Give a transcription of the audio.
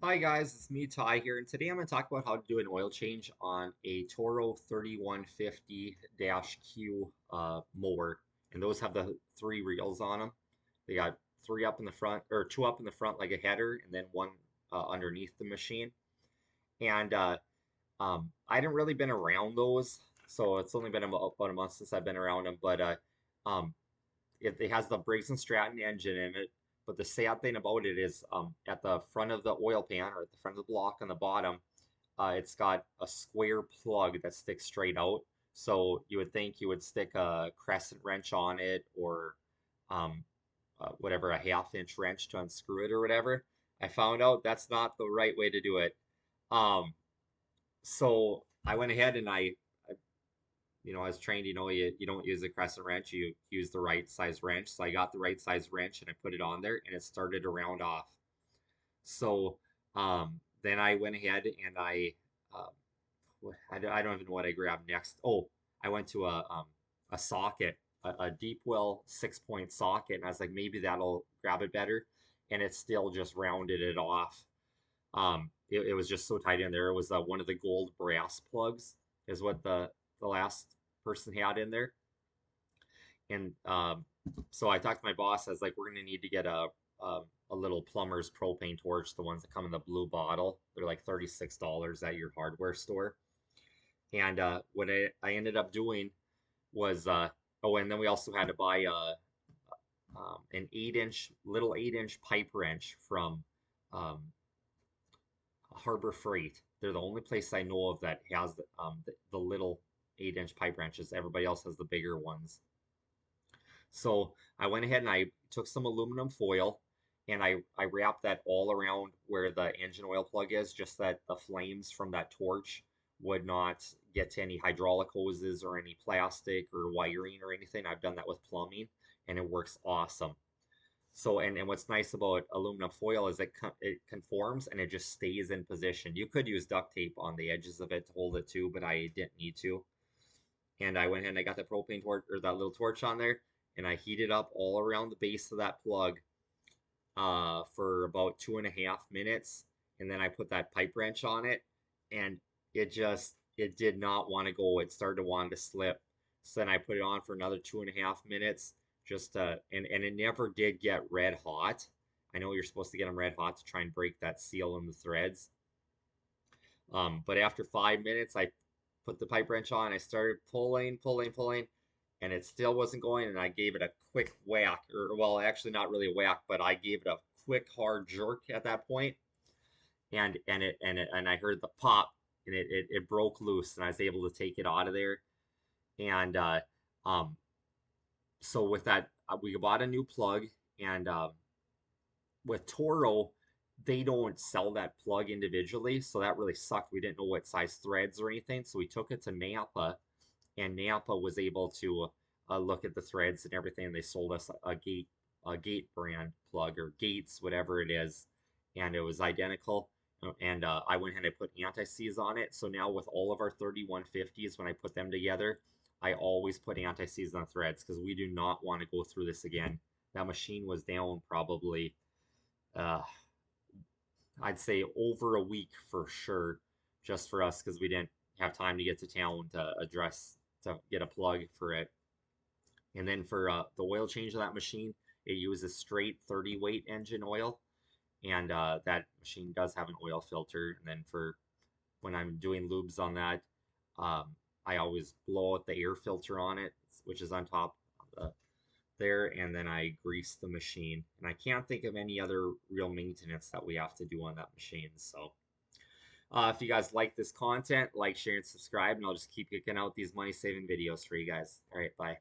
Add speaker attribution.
Speaker 1: Hi guys, it's me Ty here, and today I'm going to talk about how to do an oil change on a Toro 3150-Q mower. And those have the three reels on them. They got three up in the front, or two up in the front like a header, and then one underneath the machine. And I haven't really been around those, so it's only been about a month since I've been around them. But um, it has the Briggs and Stratton engine in it. But the sad thing about it is at the front of the oil pan or at the front of the block on the bottom, it's got a square plug that sticks straight out. So you would think you would stick a crescent wrench on it or um, whatever, a half-inch wrench to unscrew it or whatever. I found out that's not the right way to do it. Um, so I went ahead and I was trained, you don't use a crescent wrench, you use the right size wrench. So I got the right size wrench and I put it on there and it started to round off. So then I went ahead and um, I don't even know what I grabbed next. Oh, I went to a socket, a deep well 6-point socket, and I was like, maybe that'll grab it better. And it still just rounded it off. It was just so tight in there. It was one of the gold brass plugs, is what the last person had in there. And so I talked to my boss. I was like, we're gonna need to get a little plumber's propane torch, the ones that come in the blue bottle. They're like $36 at your hardware store. And what I ended up doing was oh, and then we also had to buy an 8-inch little 8-inch pipe wrench from um, Harbor Freight. They're the only place I know of that has the little 8-inch pipe wrenches. Everybody else has the bigger ones. So I went ahead and I took some aluminum foil and I wrapped that all around where the engine oil plug is, just that the flames from that torch would not get to any hydraulic hoses or any plastic or wiring or anything. I've done that with plumbing and it works awesome. So, and what's nice about aluminum foil is it conforms and it just stays in position. You could use duct tape on the edges of it to hold it too, but I didn't need to. And I went ahead and I got the propane torch or that little torch on there, and I heated up all around the base of that plug for about 2.5 minutes, and then I put that pipe wrench on it, and it did not want to go. It started to want to slip. So then I put it on for another 2.5 minutes, and it never did get red hot. I know you're supposed to get them red hot to try and break that seal in the threads. But after 5 minutes, I put the pipe wrench on. I started pulling, and it still wasn't going. And I gave it a quick whack, or well, actually not really a whack, but I gave it a quick hard jerk at that point, and I heard the pop, and it broke loose, and I was able to take it out of there. And um, so with that, we bought a new plug, and with Toro, they don't sell that plug individually, so that really sucked. We didn't know what size threads or anything, so we took it to Napa, and Napa was able to look at the threads and everything. And they sold us a Gate brand plug or Gates, whatever it is, and it was identical. And I went ahead and I put anti-seize on it. So now with all of our 3150s, when I put them together, I always put anti-seize on threads because we do not want to go through this again. That machine was down probably uh, I'd say over a week for sure, just for us because we didn't have time to get to town to get a plug for it. And then for the oil change of that machine, it uses straight 30 weight engine oil, and that machine does have an oil filter. And then for when I'm doing lubes on that, um, I always blow out the air filter on it, which is on top of there, and then I grease the machine. And I can't think of any other real maintenance that we have to do on that machine. So if you guys like this content, like, share, and subscribe, and I'll just keep kicking out these money saving videos for you guys. All right, bye.